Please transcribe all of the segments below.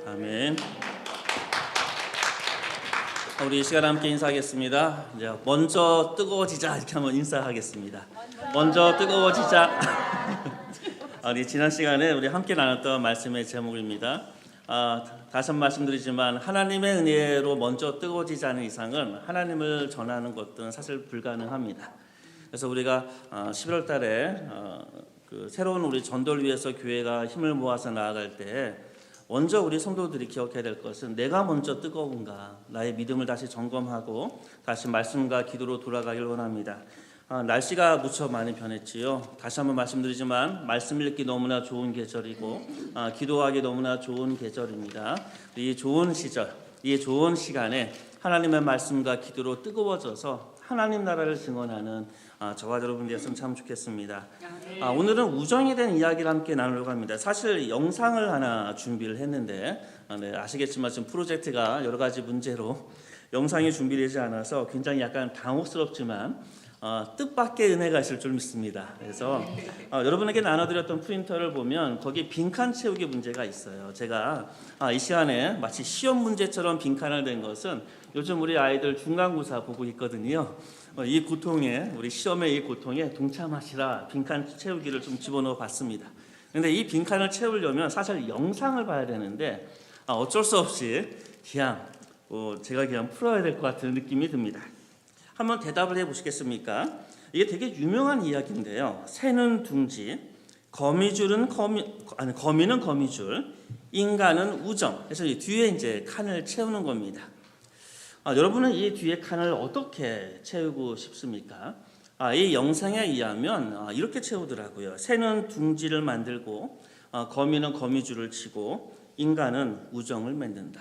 아멘. 우리 이 시간 함께 인사하겠습니다. 이제 먼저 뜨거워지자 이렇게 한번 인사하겠습니다. 먼저 뜨거워지자. 우리 지난 시간에 우리 함께 나눴던 말씀의 제목입니다. 다시 한번 말씀드리지만 하나님의 은혜로 먼저 뜨거워지지 않은 이상은 하나님을 전하는 것은 사실 불가능합니다. 그래서 우리가 11월 달에 그 새로운 우리 전도를 위해서 교회가 힘을 모아서 나아갈 때 먼저 우리 성도들이 기억해야 될 것은 내가 먼저 뜨거운가, 나의 믿음을 다시 점검하고 다시 말씀과 기도로 돌아가길 원합니다. 날씨가 무척 많이 변했지요. 다시 한번 말씀드리지만 말씀 읽기 너무나 좋은 계절이고 기도하기 너무나 좋은 계절입니다. 이 좋은 시절, 이 좋은 시간에 하나님의 말씀과 기도로 뜨거워져서 하나님 나라를 증언하는 저와 여러분 되었으면 참 좋겠습니다. 오늘은 우정에 대한 이야기를 함께 나누려고 합니다. 사실 영상을 하나 준비를 했는데 아시겠지만 지금 프로젝트가 여러 가지 문제로 영상이 준비되지 않아서 굉장히 약간 당혹스럽지만 뜻밖의 은혜가 있을 줄 믿습니다. 그래서 여러분에게 나눠드렸던 프린터를 보면 거기 빈칸 채우기 문제가 있어요. 제가 이 시간에 마치 시험 문제처럼 빈칸을 낸 것은 요즘 우리 아이들 중간고사 보고 있거든요. 이 고통에, 우리 시험의 이 고통에 동참하시라 빈칸 채우기를 좀 집어넣어 봤습니다. 근데 이 빈칸을 채우려면 사실 영상을 봐야 되는데 어쩔 수 없이 그냥 제가 그냥 풀어야 될 것 같은 느낌이 듭니다. 한번 대답을 해보시겠습니까? 이게 되게 유명한 이야기인데요. 새는 둥지, 거미는 거미줄, 인간은 우정. 그래서 이 뒤에 이제 칸을 채우는 겁니다. 여러분은 이 뒤에 칸을 어떻게 채우고 싶습니까? 이 영상에 의하면 이렇게 채우더라고요. 새는 둥지를 만들고 거미는 거미줄을 치고 인간은 우정을 맺는다.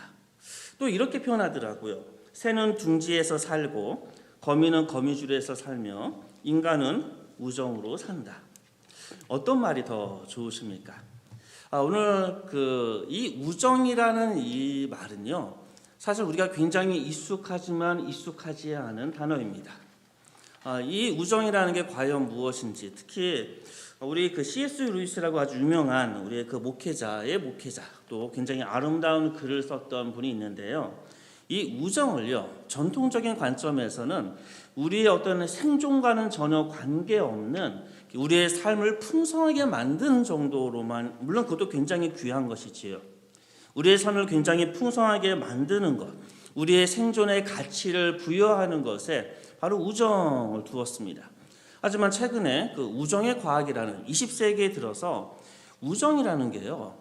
또 이렇게 표현하더라고요. 새는 둥지에서 살고 거미는 거미줄에서 살며 인간은 우정으로 산다. 어떤 말이 더 좋으십니까? 오늘 이 우정이라는 이 말은요. 사실 우리가 굉장히 익숙하지만 익숙하지 않은 단어입니다. 이 우정이라는 게 과연 무엇인지, 특히 우리 C.S. 루이스라고 아주 유명한 우리의 그 목회자의 목회자, 또 굉장히 아름다운 글을 썼던 분이 있는데요. 이 우정을요, 전통적인 관점에서는 우리의 어떤 생존과는 전혀 관계없는 우리의 삶을 풍성하게 만드는 정도로만, 물론 그것도 굉장히 귀한 것이지요. 우리의 삶을 굉장히 풍성하게 만드는 것, 우리의 생존의 가치를 부여하는 것에 바로 우정을 두었습니다. 하지만 최근에 그 우정의 과학이라는 20세기에 들어서 우정이라는 게요,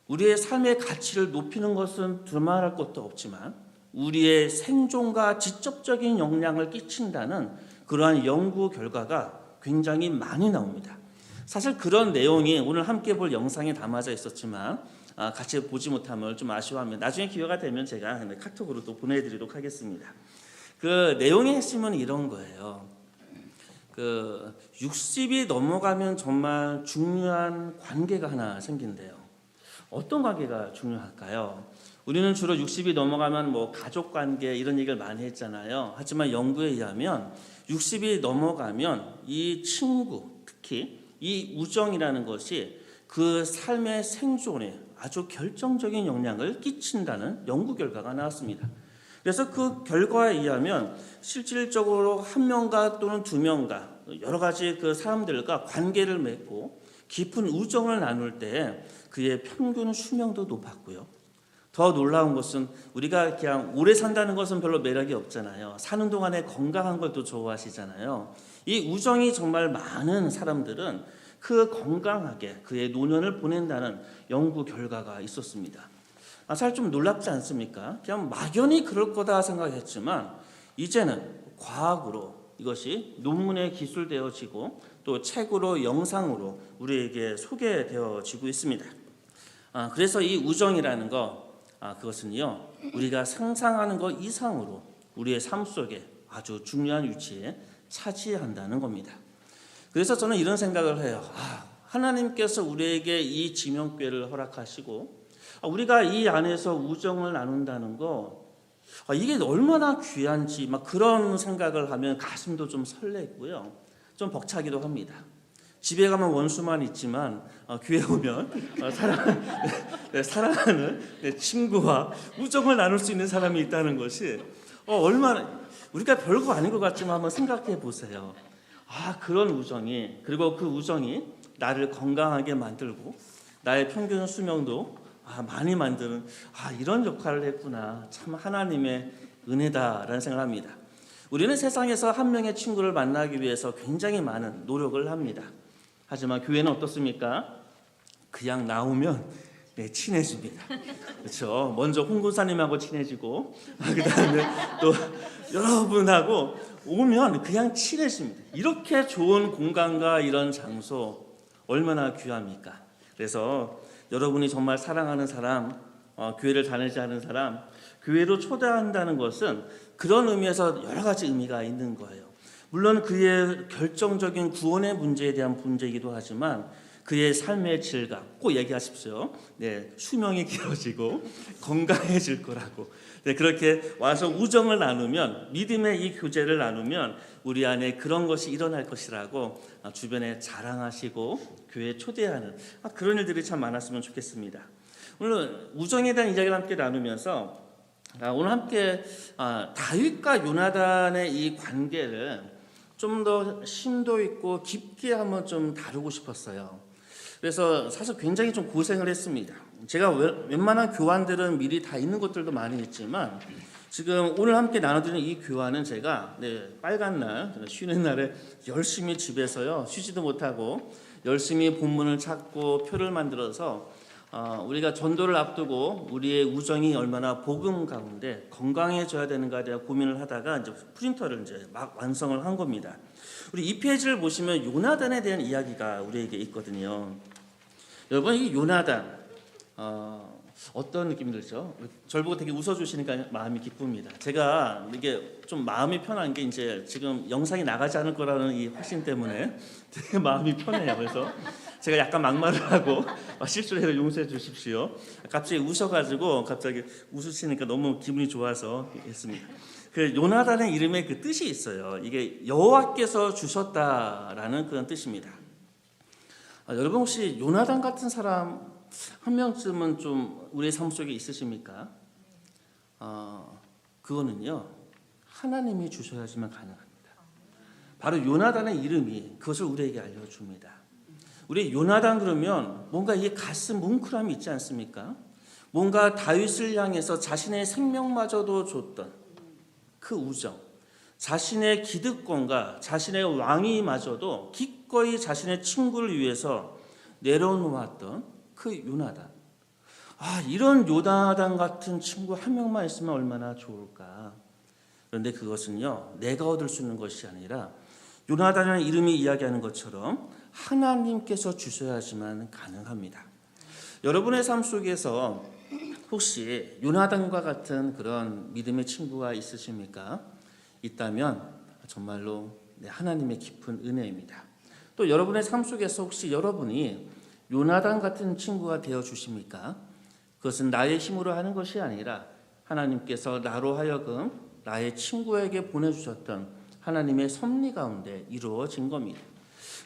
우리의 삶의 가치를 높이는 것은 두말할 것도 없지만 우리의 생존과 직접적인 영향을 끼친다는 그러한 연구 결과가 굉장히 많이 나옵니다. 사실 그런 내용이 오늘 함께 볼 영상에 담아져 있었지만 같이 보지 못함을 좀 아쉬워합니다. 나중에 기회가 되면 제가 카톡으로 또 보내드리도록 하겠습니다. 그 내용의 핵심은 이런 거예요. 60이 넘어가면 정말 중요한 관계가 하나 생긴대요. 어떤 관계가 중요할까요? 우리는 주로 60이 넘어가면 가족 관계 이런 얘기를 많이 했잖아요. 하지만 연구에 의하면 60이 넘어가면 이 친구, 특히 이 우정이라는 것이 그 삶의 생존에 아주 결정적인 영향을 끼친다는 연구 결과가 나왔습니다. 그래서 그 결과에 의하면 실질적으로 한 명과 또는 두 명과 여러 가지 그 사람들과 관계를 맺고 깊은 우정을 나눌 때 그의 평균 수명도 높았고요. 더 놀라운 것은 우리가 그냥 오래 산다는 것은 별로 매력이 없잖아요. 사는 동안에 건강한 걸 또 좋아하시잖아요. 이 우정이 정말 많은 사람들은 그 건강하게 그의 노년을 보낸다는 연구 결과가 있었습니다. 사실 좀 놀랍지 않습니까? 그냥 막연히 그럴 거다 생각했지만 이제는 과학으로 이것이 논문에 기술되어지고 또 책으로 영상으로 우리에게 소개되어지고 있습니다. 그래서 이 우정이라는 거 그것은요 우리가 상상하는 것 이상으로 우리의 삶 속에 아주 중요한 위치에 차지한다는 겁니다. 그래서 저는 이런 생각을 해요. 하나님께서 우리에게 이 지명궤를 허락하시고 우리가 이 안에서 우정을 나눈다는 거 이게 얼마나 귀한지 그런 생각을 하면 가슴도 좀 설레고요. 좀 벅차기도 합니다. 집에 가면 원수만 있지만 교회 오면 사랑하는 내 친구와 우정을 나눌 수 있는 사람이 있다는 것이 얼마나 우리가 별거 아닌 것 같지만 한번 생각해 보세요. 그런 우정이, 그리고 그 우정이 나를 건강하게 만들고 나의 평균 수명도 많이 만드는 이런 역할을 했구나. 참 하나님의 은혜다라는 생각을 합니다. 우리는 세상에서 한 명의 친구를 만나기 위해서 굉장히 많은 노력을 합니다. 하지만 교회는 어떻습니까? 그냥 나오면 친해집니다. 그렇죠? 먼저 홍군사님하고 친해지고 그다음에 또 여러분하고 오면 그냥 친해집니다. 이렇게 좋은 공간과 이런 장소 얼마나 귀합니까? 그래서 여러분이 정말 사랑하는 사람, 교회를 다니지 않은 사람, 교회로 초대한다는 것은 그런 의미에서 여러 가지 의미가 있는 거예요. 물론 그의 결정적인 구원의 문제에 대한 문제이기도 하지만 그의 삶의 질감 꼭 얘기하십시오. 수명이 길어지고 건강해질 거라고. 그렇게 와서 우정을 나누면, 믿음의 이 교제를 나누면 우리 안에 그런 것이 일어날 것이라고 주변에 자랑하시고 교회에 초대하는 그런 일들이 참 많았으면 좋겠습니다. 오늘 우정에 대한 이야기를 함께 나누면서 오늘 함께 다윗과 요나단의 이 관계를 좀 더 심도 있고 깊게 한번 좀 다루고 싶었어요. 그래서 사실 굉장히 좀 고생을 했습니다. 제가 웬만한 교환들은 미리 다 있는 것들도 많이 있지만 지금 오늘 함께 나눠드리는 이 교환은 제가 빨간 날, 쉬는 날에 열심히 집에서요 쉬지도 못하고 열심히 본문을 찾고 표를 만들어서 우리가 전도를 앞두고 우리의 우정이 얼마나 복음 가운데 건강해져야 되는가에 대한 고민을 하다가 이제 프린터를 이제 막 완성을 한 겁니다. 우리 이 페이지를 보시면 요나단에 대한 이야기가 우리에게 있거든요. 여러분, 이 요나단 어떤 느낌이 들죠? 저를 보고 되게 웃어주시니까 마음이 기쁩니다. 제가 이게 좀 마음이 편한 게 이제 지금 영상이 나가지 않을 거라는 이 확신 때문에 되게 마음이 편해요. 그래서 제가 약간 막말을 하고 실수를 해서 용서해 주십시오. 갑자기 우셔가지고 갑자기 웃으시니까 너무 기분이 좋아서 했습니다. 그 요나단의 이름에 그 뜻이 있어요. 이게 여호와께서 주셨다라는 그런 뜻입니다. 여러분 혹시 요나단 같은 사람 한 명쯤은 좀 우리의 삶 속에 있으십니까? 그거는요 하나님이 주셔야지만 가능합니다. 바로 요나단의 이름이 그것을 우리에게 알려줍니다. 우리 요나단 그러면 뭔가 이 가슴 뭉클함이 있지 않습니까? 뭔가 다윗을 향해서 자신의 생명마저도 줬던 그 우정, 자신의 기득권과 자신의 왕위마저도 기꺼이 자신의 친구를 위해서 내려놓았던 그 요나단. 이런 요나단 같은 친구 한 명만 있으면 얼마나 좋을까. 그런데 그것은요 내가 얻을 수 있는 것이 아니라 요나단이라는 이름이 이야기하는 것처럼 하나님께서 주셔야지만 가능합니다. 여러분의 삶 속에서 혹시 요나단과 같은 그런 믿음의 친구가 있으십니까? 있다면 정말로 하나님의 깊은 은혜입니다. 또 여러분의 삶 속에서 혹시 여러분이 요나단 같은 친구가 되어 주십니까? 그것은 나의 힘으로 하는 것이 아니라 하나님께서 나로 하여금 나의 친구에게 보내주셨던 하나님의 섭리 가운데 이루어진 겁니다.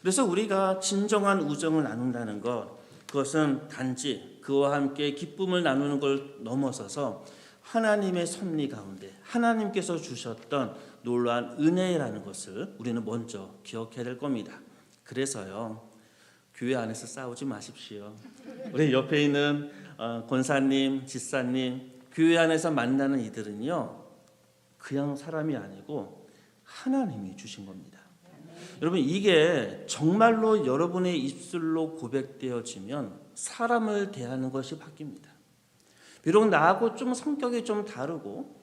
그래서 우리가 진정한 우정을 나눈다는 것, 그것은 단지 그와 함께 기쁨을 나누는 걸 넘어서서 하나님의 섭리 가운데 하나님께서 주셨던 놀라운 은혜라는 것을 우리는 먼저 기억해야 될 겁니다. 그래서요 교회 안에서 싸우지 마십시오. 우리 옆에 있는 권사님, 지사님, 교회 안에서 만나는 이들은요 그냥 사람이 아니고 하나님이 주신 겁니다. 여러분 이게 정말로 여러분의 입술로 고백되어지면 사람을 대하는 것이 바뀝니다. 비록 나하고 좀 성격이 좀 다르고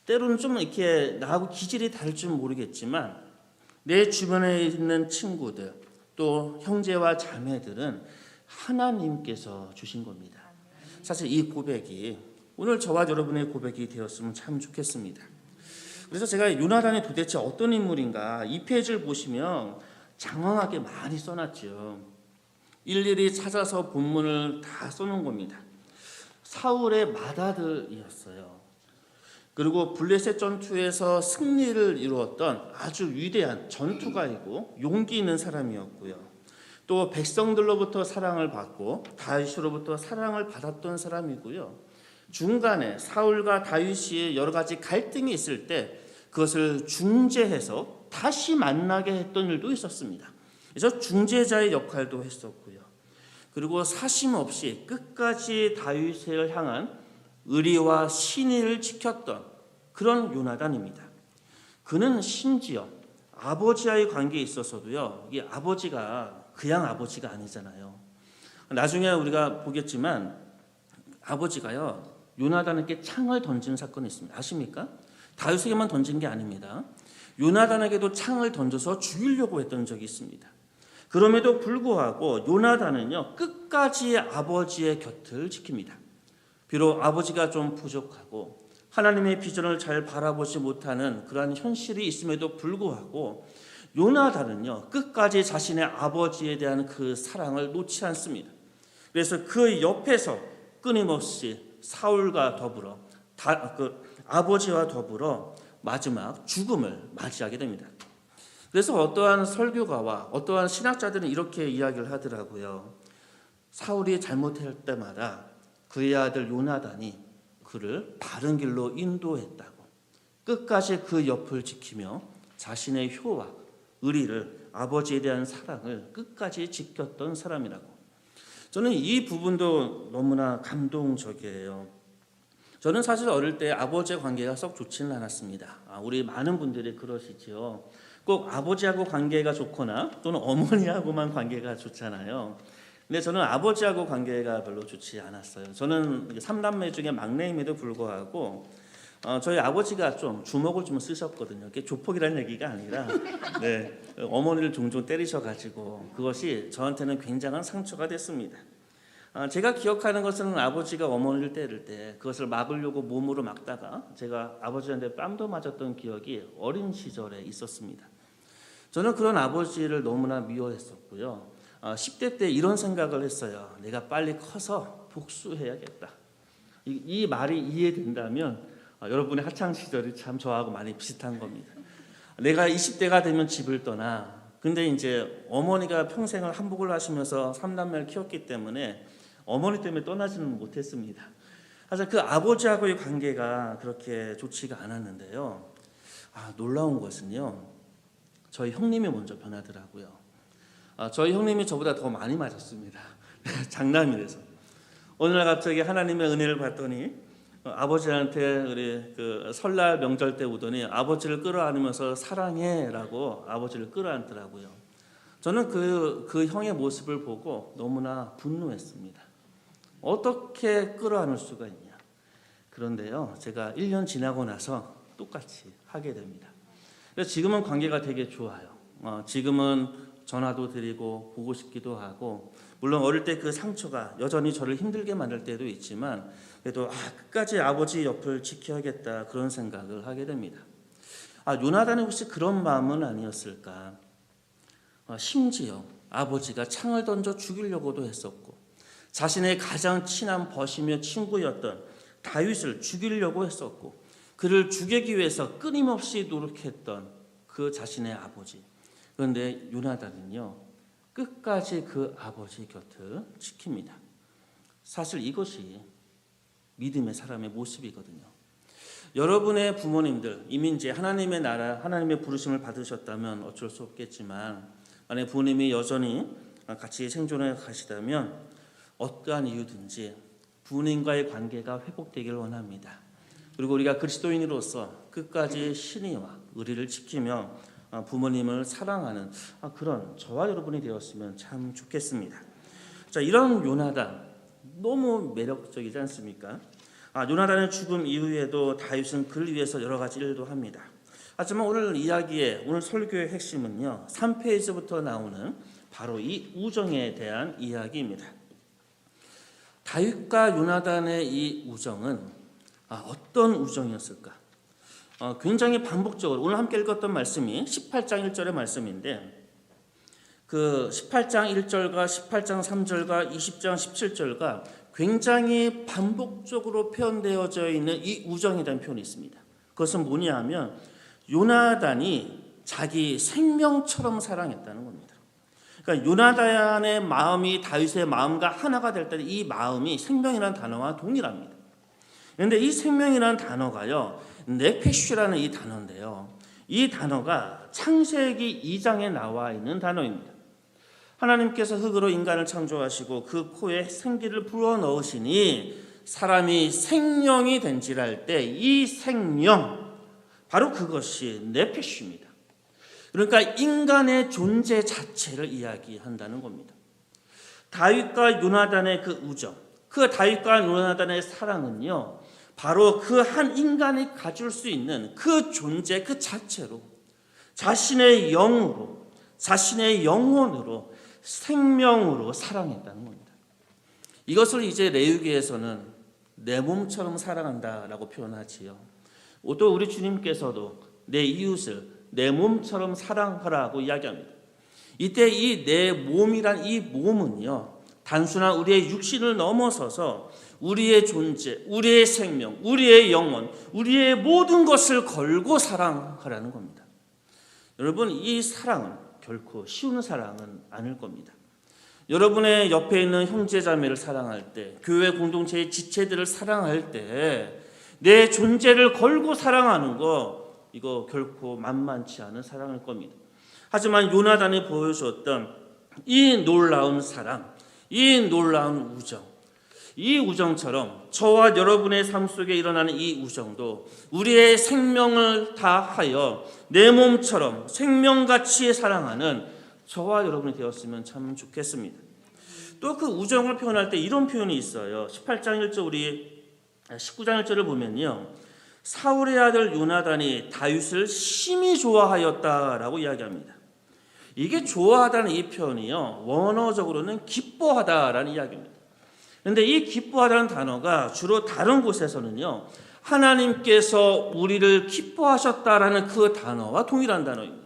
때로는 좀 이렇게 나하고 기질이 다를지 모르겠지만 내 주변에 있는 친구들 또 형제와 자매들은 하나님께서 주신 겁니다. 사실 이 고백이 오늘 저와 여러분의 고백이 되었으면 참 좋겠습니다. 그래서 제가 요나단이 도대체 어떤 인물인가 이 페이지를 보시면 장황하게 많이 써놨죠. 일일이 찾아서 본문을 다 써놓은 겁니다. 사울의 맏아들이었어요. 그리고 블레셋 전투에서 승리를 이루었던 아주 위대한 전투가이고 용기 있는 사람이었고요. 또 백성들로부터 사랑을 받고 다윗으로부터 사랑을 받았던 사람이고요. 중간에 사울과 다윗이 여러 가지 갈등이 있을 때 그것을 중재해서 다시 만나게 했던 일도 있었습니다. 그래서 중재자의 역할도 했었고요. 그리고 사심 없이 끝까지 다윗을 향한 의리와 신의를 지켰던 그런 요나단입니다. 그는 심지어 아버지와의 관계에 있어서도요. 이게 아버지가 그냥 아버지가 아니잖아요. 나중에 우리가 보겠지만 아버지가요. 요나단에게 창을 던진 사건이 있습니다. 아십니까? 다윗에게만 던진 게 아닙니다. 요나단에게도 창을 던져서 죽이려고 했던 적이 있습니다. 그럼에도 불구하고 요나단은요. 끝까지 아버지의 곁을 지킵니다. 비록 아버지가 좀 부족하고 하나님의 비전을 잘 바라보지 못하는 그러한 현실이 있음에도 불구하고 요나단은요. 끝까지 자신의 아버지에 대한 그 사랑을 놓지 않습니다. 그래서 그 옆에서 끊임없이 사울과 더불어 아버지와 더불어 마지막 죽음을 맞이하게 됩니다. 그래서 어떠한 설교가와 어떠한 신학자들은 이렇게 이야기를 하더라고요. 사울이 잘못할 때마다 그의 아들 요나단이 그를 바른 길로 인도했다고. 끝까지 그 옆을 지키며 자신의 효와 의리를 아버지에 대한 사랑을 끝까지 지켰던 사람이라고. 저는 이 부분도 너무나 감동적이에요. 저는 사실 어릴 때 아버지의 관계가 썩 좋지는 않았습니다. 우리 많은 분들이 그러시죠. 꼭 아버지하고 관계가 좋거나 또는 어머니하고만 관계가 좋잖아요. 근데 저는 아버지하고 관계가 별로 좋지 않았어요. 저는 3남매 중에 막내임에도 불구하고 저희 아버지가 좀 주먹을 좀 쓰셨거든요. 이게 조폭이라는 얘기가 아니라 네, 어머니를 종종 때리셔가지고 그것이 저한테는 굉장한 상처가 됐습니다. 제가 기억하는 것은 아버지가 어머니를 때릴 때 그것을 막으려고 몸으로 막다가 제가 아버지한테 뺨도 맞았던 기억이 어린 시절에 있었습니다. 저는 그런 아버지를 너무나 미워했었고요. 10대 때 이런 생각을 했어요. 내가 빨리 커서 복수해야겠다. 이 말이 이해된다면 여러분의 학창 시절이 참 저하고 많이 비슷한 겁니다. 내가 20대가 되면 집을 떠나. 근데 이제 어머니가 평생을 한복을 하시면서 3남매를 키웠기 때문에 어머니 때문에 떠나지는 못했습니다. 사실 그 아버지하고의 관계가 그렇게 좋지가 않았는데요. 놀라운 것은요. 저희 형님이 먼저 변하더라고요. 저희 형님이 저보다 더 많이 맞았습니다. 장남이라서. 어느 날 갑자기 하나님의 은혜를 받더니 아버지한테 우리 그 설날 명절 때 오더니 아버지를 끌어안으면서 사랑해라고 아버지를 끌어안더라고요. 저는 그 형의 모습을 보고 너무나 분노했습니다. 어떻게 끌어안을 수가 있냐. 그런데요, 제가 1년 지나고 나서 똑같이 하게 됩니다. 그래서 지금은 관계가 되게 좋아요. 지금은 전화도 드리고 보고 싶기도 하고, 물론 어릴 때 그 상처가 여전히 저를 힘들게 만들 때도 있지만 그래도 끝까지 아버지 옆을 지켜야겠다 그런 생각을 하게 됩니다. 요나단이 혹시 그런 마음은 아니었을까? 심지어 아버지가 창을 던져 죽이려고도 했었고 자신의 가장 친한 벗이며 친구였던 다윗을 죽이려고 했었고 그를 죽이기 위해서 끊임없이 노력했던 그 자신의 아버지. 그런데 요나단은요 끝까지 그 아버지 곁을 지킵니다. 사실 이것이 믿음의 사람의 모습이거든요. 여러분의 부모님들 이미 이제 하나님의 나라, 하나님의 부르심을 받으셨다면 어쩔 수 없겠지만 만약 부모님이 여전히 같이 생존해 가시다면 어떠한 이유든지 부모님과의 관계가 회복되기를 원합니다. 그리고 우리가 그리스도인으로서 끝까지 신의와 의리를 지키며 부모님을 사랑하는 그런 저와 여러분이 되었으면 참 좋겠습니다. 자, 이런 요나단 너무 매력적이지 않습니까? 요나단의 죽음 이후에도 다윗은 그를 위해서 여러 가지 일도 합니다. 하지만 오늘 설교의 핵심은요 3페이지부터 나오는 바로 이 우정에 대한 이야기입니다. 다윗과 요나단의 이 우정은 어떤 우정이었을까? 굉장히 반복적으로 오늘 함께 읽었던 말씀이 18장 1절의 말씀인데 그 18장 1절과 18장 3절과 20장 17절과 굉장히 반복적으로 표현되어져 있는 이 우정이라는 표현이 있습니다. 그것은 뭐냐 하면 요나단이 자기 생명처럼 사랑했다는 겁니다. 그러니까 요나단의 마음이 다윗의 마음과 하나가 될 때 이 마음이 생명이라는 단어와 동일합니다. 그런데 이 생명이라는 단어가요, 네페슈라는 이 단어인데요, 이 단어가 창세기 2장에 나와 있는 단어입니다. 하나님께서 흙으로 인간을 창조하시고 그 코에 생기를 불어넣으시니 사람이 생명이 된지랄 때 이 생명, 바로 그것이 네페슈입니다. 그러니까 인간의 존재 자체를 이야기한다는 겁니다. 다윗과 요나단의 그 우정, 그 다윗과 요나단의 사랑은요, 바로 그 한 인간이 가질 수 있는 그 존재 그 자체로, 자신의 영으로, 자신의 영혼으로, 생명으로 사랑했다는 겁니다. 이것을 이제 레위기에서는 내 몸처럼 사랑한다라고 표현하지요. 또 우리 주님께서도 내 이웃을 내 몸처럼 사랑하라고 이야기합니다. 이때 이 내 몸이란 이 몸은요, 단순한 우리의 육신을 넘어서서 우리의 존재, 우리의 생명, 우리의 영혼, 우리의 모든 것을 걸고 사랑하라는 겁니다. 여러분, 이 사랑은 결코 쉬운 사랑은 아닐 겁니다. 여러분의 옆에 있는 형제자매를 사랑할 때, 교회 공동체의 지체들을 사랑할 때 내 존재를 걸고 사랑하는 거, 이거 결코 만만치 않은 사랑일 겁니다. 하지만 요나단이 보여주었던 이 놀라운 사랑, 이 놀라운 우정, 이 우정처럼 저와 여러분의 삶 속에 일어나는 이 우정도 우리의 생명을 다하여 내 몸처럼 생명같이 사랑하는 저와 여러분이 되었으면 참 좋겠습니다. 또 그 우정을 표현할 때 이런 표현이 있어요. 18장 1절, 우리 19장 1절을 보면요, 사울의 아들 요나단이 다윗을 심히 좋아하였다라고 이야기합니다. 이게 좋아하다는 이 표현이요, 원어적으로는 기뻐하다라는 이야기입니다. 그런데 이 기뻐하다는 단어가 주로 다른 곳에서는요, 하나님께서 우리를 기뻐하셨다라는 그 단어와 동일한 단어입니다.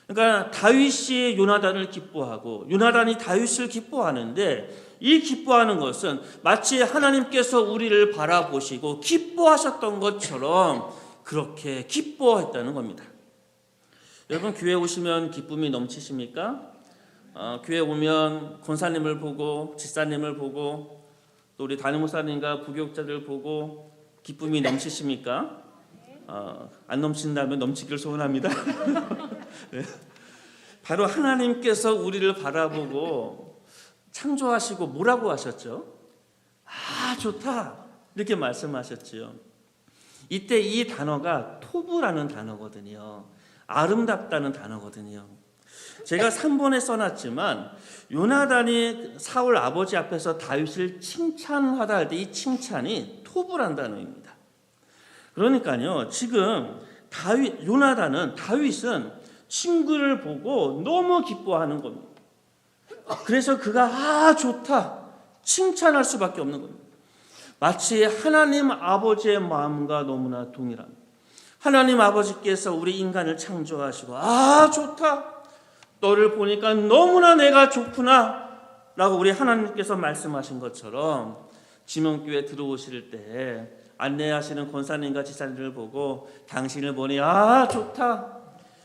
그러니까 다윗이 요나단을 기뻐하고 요나단이 다윗을 기뻐하는데, 이 기뻐하는 것은 마치 하나님께서 우리를 바라보시고 기뻐하셨던 것처럼 그렇게 기뻐했다는 겁니다. 여러분, 교회 오시면 기쁨이 넘치십니까? 교회 오면 권사님을 보고 집사님을 보고 또 우리 담임 목사님과 부교육자들 보고 기쁨이 넘치십니까? 안 넘친다면 넘치기를 소원합니다. 네. 바로 하나님께서 우리를 바라보고 창조하시고 뭐라고 하셨죠? 아, 좋다, 이렇게 말씀하셨지요. 이때 이 단어가 토부라는 단어거든요. 아름답다는 단어거든요. 제가 3번에 써놨지만 요나단이 사울 아버지 앞에서 다윗을 칭찬하다 할 때 이 칭찬이 토부란 단어입니다. 그러니까요, 지금 요나단은, 다윗은 친구를 보고 너무 기뻐하는 겁니다. 그래서 그가 아, 좋다, 칭찬할 수밖에 없는 겁니다. 마치 하나님 아버지의 마음과 너무나 동일합니다. 하나님 아버지께서 우리 인간을 창조하시고 아, 좋다, 너를 보니까 너무나 내가 좋구나 라고 우리 하나님께서 말씀하신 것처럼 지명교회 들어오실 때 안내하시는 권사님과 지사님을 보고 당신을 보니 아, 좋다,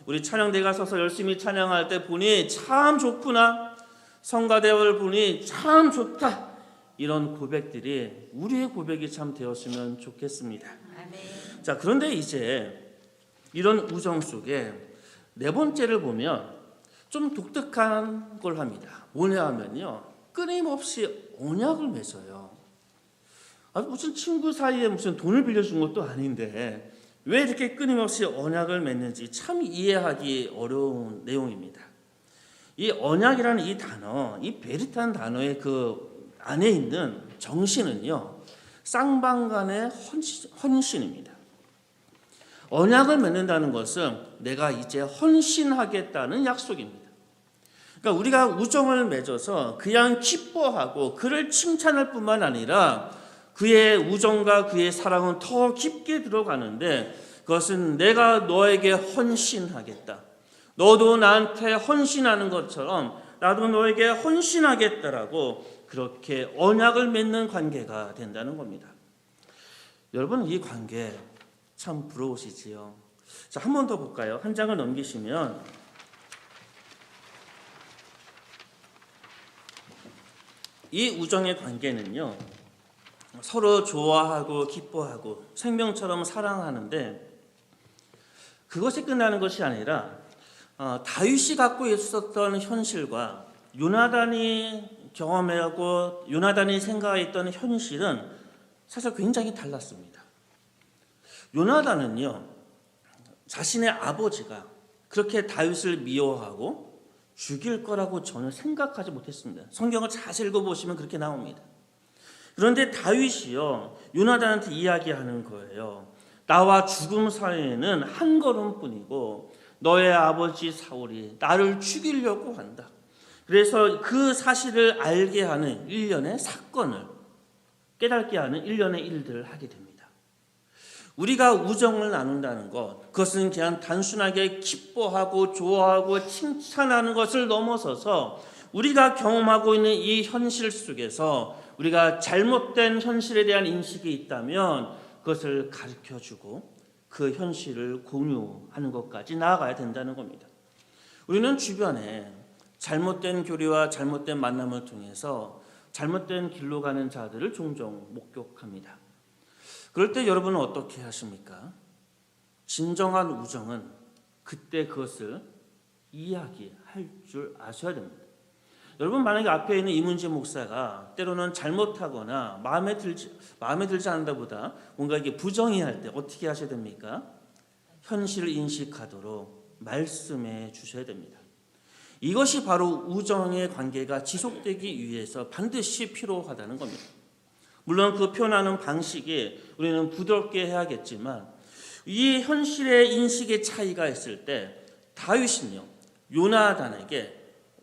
우리 찬양대가 서서 열심히 찬양할 때 보니 참 좋구나, 성가대를 보니 참 좋다, 이런 고백들이 우리의 고백이 참 되었으면 좋겠습니다. 아멘. 자, 그런데 이제 이런 우정 속에 네 번째를 보면 좀 독특한 걸 합니다. 뭐냐 하면요, 끊임없이 언약을 맺어요. 무슨 친구 사이에 무슨 돈을 빌려준 것도 아닌데 왜 이렇게 끊임없이 언약을 맺는지 참 이해하기 어려운 내용입니다. 이 언약이라는 이 단어, 이 베리타는 단어의 그 안에 있는 정신은요, 쌍방간의 헌신입니다. 언약을 맺는다는 것은 내가 이제 헌신하겠다는 약속입니다. 그러니까 우리가 우정을 맺어서 그냥 기뻐하고 그를 칭찬할 뿐만 아니라 그의 우정과 그의 사랑은 더 깊게 들어가는데, 그것은 내가 너에게 헌신하겠다, 너도 나한테 헌신하는 것처럼 나도 너에게 헌신하겠다라고 그렇게 언약을 맺는 관계가 된다는 겁니다. 여러분, 이 관계 참 부러우시지요? 자, 한 번 더 볼까요? 한 장을 넘기시면 이 우정의 관계는요, 서로 좋아하고 기뻐하고 생명처럼 사랑하는데 그것이 끝나는 것이 아니라 다윗이 갖고 있었던 현실과 요나단이 경험하고 요나단이 생각했던 현실은 사실 굉장히 달랐습니다. 요나단은요, 자신의 아버지가 그렇게 다윗을 미워하고 죽일 거라고 전혀 생각하지 못했습니다. 성경을 자세히 읽어보시면 그렇게 나옵니다. 그런데 다윗이요, 요나단한테 이야기하는 거예요. 나와 죽음 사이에는 한 걸음뿐이고 너의 아버지 사울이 나를 죽이려고 한다. 그래서 그 사실을 알게 하는 일련의 사건을 깨닫게 하는 일련의 일들을 하게 됩니다. 우리가 우정을 나눈다는 것, 그것은 그냥 단순하게 기뻐하고 좋아하고 칭찬하는 것을 넘어서서 우리가 경험하고 있는 이 현실 속에서 우리가 잘못된 현실에 대한 인식이 있다면 그것을 가르쳐주고 그 현실을 공유하는 것까지 나아가야 된다는 겁니다. 우리는 주변에 잘못된 교류와 잘못된 만남을 통해서 잘못된 길로 가는 자들을 종종 목격합니다. 그럴 때 여러분은 어떻게 하십니까? 진정한 우정은 그때 그것을 이야기할 줄 아셔야 됩니다. 여러분, 만약에 앞에 있는 이문재 목사가 때로는 잘못하거나 마음에 들지 않는다보다 뭔가 이게 부정의할 때 어떻게 하셔야 됩니까? 현실을 인식하도록 말씀해 주셔야 됩니다. 이것이 바로 우정의 관계가 지속되기 위해서 반드시 필요하다는 겁니다. 물론 그 표현하는 방식이 우리는 부드럽게 해야겠지만 이 현실의 인식의 차이가 있을 때 다윗은요, 요나단에게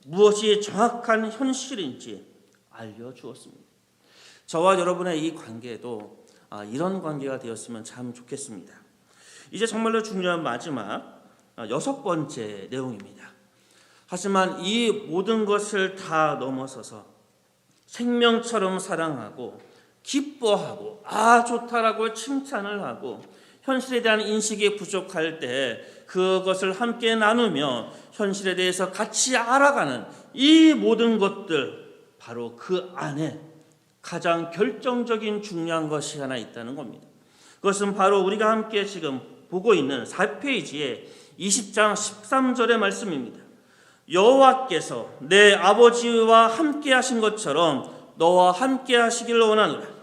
무엇이 정확한 현실인지 알려주었습니다. 저와 여러분의 이 관계도 이런 관계가 되었으면 참 좋겠습니다. 이제 정말로 중요한 마지막 6번째 내용입니다. 하지만 이 모든 것을 다 넘어서서 생명처럼 사랑하고 기뻐하고 좋다라고 칭찬을 하고 현실에 대한 인식이 부족할 때 그것을 함께 나누며 현실에 대해서 같이 알아가는 이 모든 것들, 바로 그 안에 가장 결정적인 중요한 것이 하나 있다는 겁니다. 그것은 바로 우리가 함께 지금 보고 있는 4페이지의 20장 13절의 말씀입니다. 여호와께서 내 아버지와 함께 하신 것처럼 너와 함께 하시길 원하노라.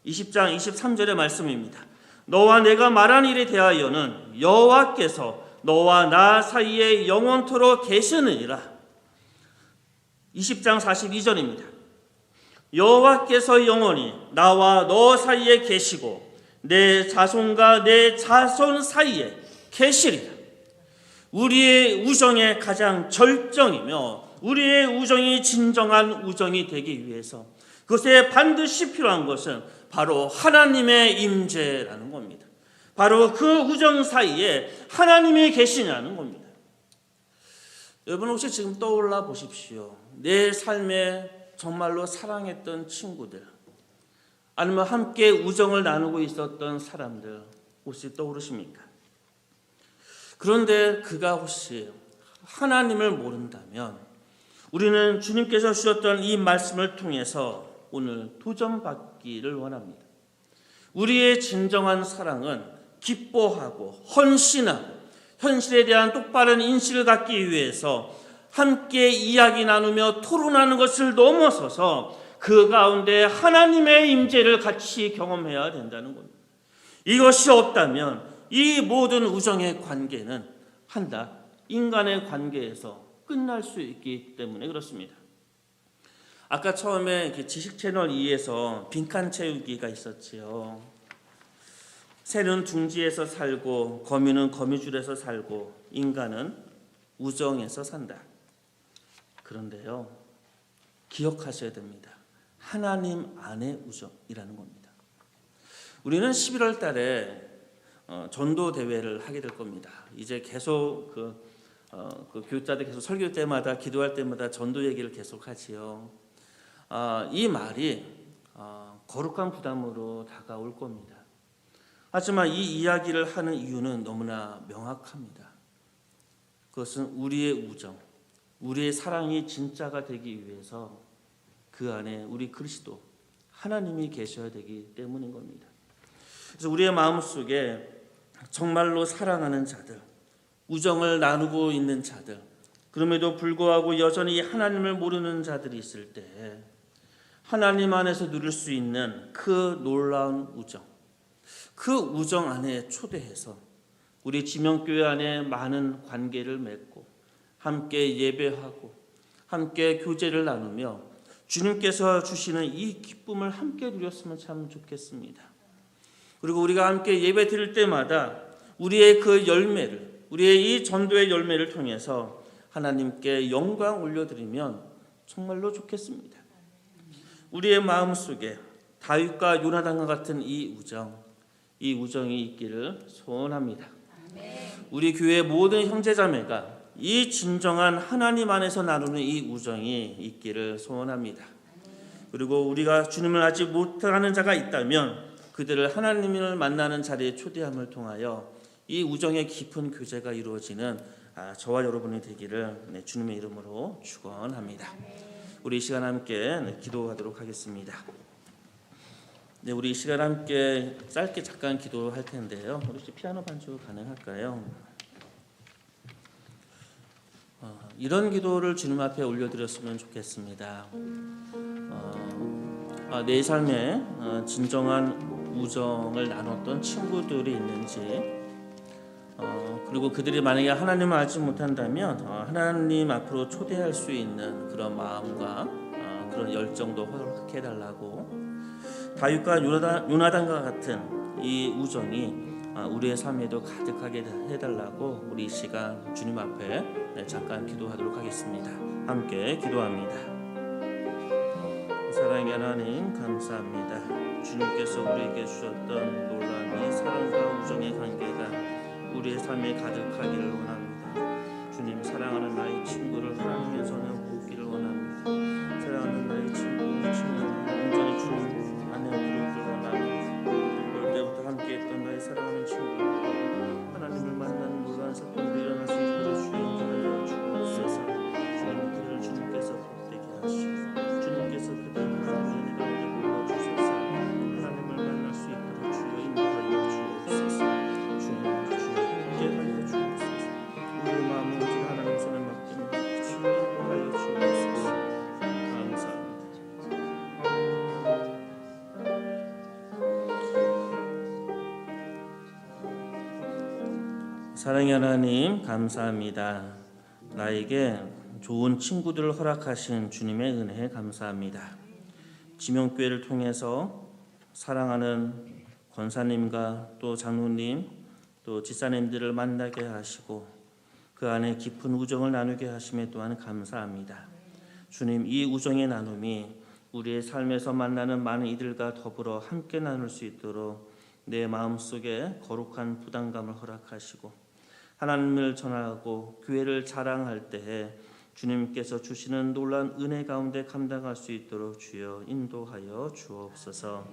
20장 23절의 말씀입니다. 너와 내가 말한 일에 대하여는 여호와께서 너와 나 사이에 영원토록 계시느니라. 20장 42절입니다. 여호와께서 영원히 나와 너 사이에 계시고 내 자손과 내 자손 사이에 계시리라. 우리의 우정의 가장 절정이며 우리의 우정이 진정한 우정이 되기 위해서 그것에 반드시 필요한 것은 바로 하나님의 임재라는 겁니다. 바로 그 우정 사이에 하나님이 계시냐는 겁니다. 여러분, 혹시 지금 떠올라 보십시오. 내 삶에 정말로 사랑했던 친구들, 아니면 함께 우정을 나누고 있었던 사람들 혹시 떠오르십니까? 그런데 그가 혹시 하나님을 모른다면 우리는 주님께서 주셨던 이 말씀을 통해서 오늘 도전받기를 원합니다. 우리의 진정한 사랑은 기뻐하고 헌신하고 현실에 대한 똑바른 인식을 갖기 위해서 함께 이야기 나누며 토론하는 것을 넘어서서 그 가운데 하나님의 임재를 같이 경험해야 된다는 겁니다. 이것이 없다면 이 모든 우정의 관계는 한낱 인간의 관계에서 끝날 수 있기 때문에 그렇습니다. 아까 처음에 지식 채널 2에서 빈칸 채우기가 있었지요. 새는 둥지에서 살고 거미는 거미줄에서 살고 인간은 우정에서 산다. 그런데요, 기억하셔야 됩니다. 하나님 안의 우정이라는 겁니다. 우리는 11월 달에 전도 대회를 하게 될 겁니다. 이제 계속 그 교육자들 계속 설교 때마다 기도할 때마다 전도 얘기를 계속 하지요. 이 말이 거룩한 부담으로 다가올 겁니다. 하지만 이 이야기를 하는 이유는 너무나 명확합니다. 그것은 우리의 우정, 우리의 사랑이 진짜가 되기 위해서 그 안에 우리 그리스도 하나님이 계셔야 되기 때문인 겁니다. 그래서 우리의 마음속에 정말로 사랑하는 자들, 우정을 나누고 있는 자들, 그럼에도 불구하고 여전히 하나님을 모르는 자들이 있을 때 하나님 안에서 누릴 수 있는 그 놀라운 우정, 그 우정 안에 초대해서 우리 지명교회 안에 많은 관계를 맺고 함께 예배하고 함께 교제를 나누며 주님께서 주시는 이 기쁨을 함께 누렸으면 참 좋겠습니다. 그리고 우리가 함께 예배 드릴 때마다 우리의 그 열매를, 우리의 이 전도의 열매를 통해서 하나님께 영광 올려드리면 정말로 좋겠습니다. 우리의 마음속에 다윗과 요나단과 같은 이 우정이 있기를 소원합니다. 우리 교회 모든 형제자매가 이 진정한 하나님 안에서 나누는 이 우정이 있기를 소원합니다. 그리고 우리가 주님을 알지 못하는 자가 있다면 그들을 하나님을 만나는 자리에 초대함을 통하여 이 우정의 깊은 교제가 이루어지는 저와 여러분이 되기를 주님의 이름으로 축원합니다. 우리 이 시간 함께 기도하도록 하겠습니다. 우리 이 시간 함께 짧게 잠깐 기도할 텐데요. 우리 피아노 반주 가능할까요? 이런 기도를 주님 앞에 올려드렸으면 좋겠습니다. 내 삶에 진정한 우정을 나눴던 친구들이 있는지, 그리고 그들이 만약에 하나님을 알지 못한다면 하나님 앞으로 초대할 수 있는 그런 마음과 그런 열정도 허락해달라고, 다윗과 요나단과 같은 이 우정이 우리의 삶에도 가득하게 해달라고 우리 이 시간 주님 앞에 잠깐 기도하도록 하겠습니다. 함께 기도합니다. 사랑의 하나님 감사합니다. 주님께서 우리에게 주셨던 놀라운 이 사랑과 우정의 관계가 우리의 삶에 가득하기를 원합니다. 주님, 사랑하는 나의 친구를 하나님의 손에 보기를 원합니다. 사랑하는 나의 친구를 온전히 주님 안에 부르기를 원합니다. 어릴 때부터 함께했던 나의 사랑하는 친구가 하나님을 만나는 놀라운 사건이 일어날 수 있도록 주여 인도하여 주옵소서. 주님, 그들을 주님께서 복되게 하시고 주님께서 그들을 하나님의 가운데 불러주셔서 하나님을 만날 수 있도록 주여 인도하여 주옵소서. 주님 함께 하여 주옵소서. 우리의 마음을 오직 하나님 손에 맡깁니다. 주여 인도하여 주옵소서. 감사합니다. 사랑의 하나님 감사합니다. 나에게 좋은 친구들을 허락하신 주님의 은혜에 감사합니다. 지명교회를 통해서 사랑하는 권사님과 또 장로님 또 집사님들을 만나게 하시고 그 안에 깊은 우정을 나누게 하심에 또한 감사합니다. 주님, 이 우정의 나눔이 우리의 삶에서 만나는 많은 이들과 더불어 함께 나눌 수 있도록 내 마음속에 거룩한 부담감을 허락하시고 하나님을 전하고 교회를 자랑할 때에 주님께서 주시는 놀라운 은혜 가운데 감당할 수 있도록 주여 인도하여 주옵소서.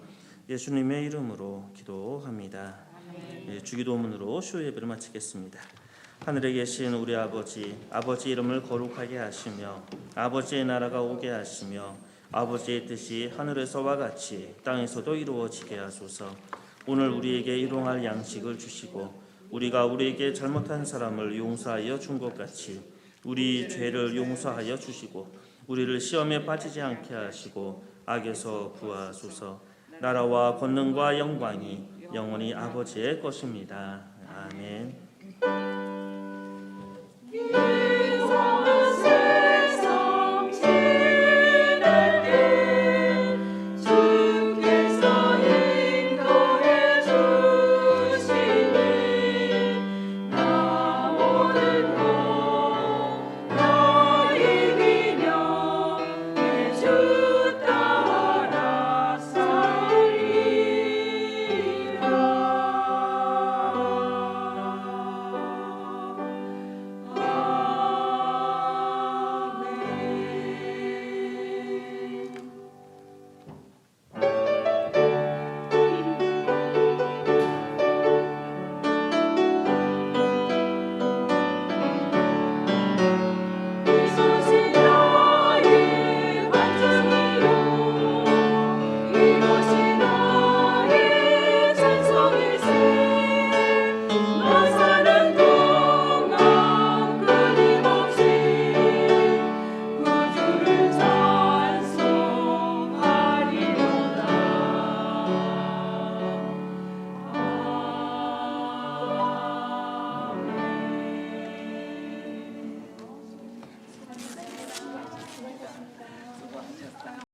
예수님의 이름으로 기도합니다. 주기도문으로 주요 예배를 마치겠습니다. 하늘에 계신 우리 아버지, 아버지 이름을 거룩하게 하시며 아버지의 나라가 오게 하시며 아버지의 뜻이 하늘에서와 같이 땅에서도 이루어지게 하소서. 오늘 우리에게 일용할 양식을 주시고 우리가 우리에게 잘못한 사람을 용서하여 준 것 같이 우리 죄를 용서하여 주시고 우리를 시험에 빠지지 않게 하시고 악에서 구하소서. 나라와 권능과 영광이 영원히 아버지의 것입니다. 아멘.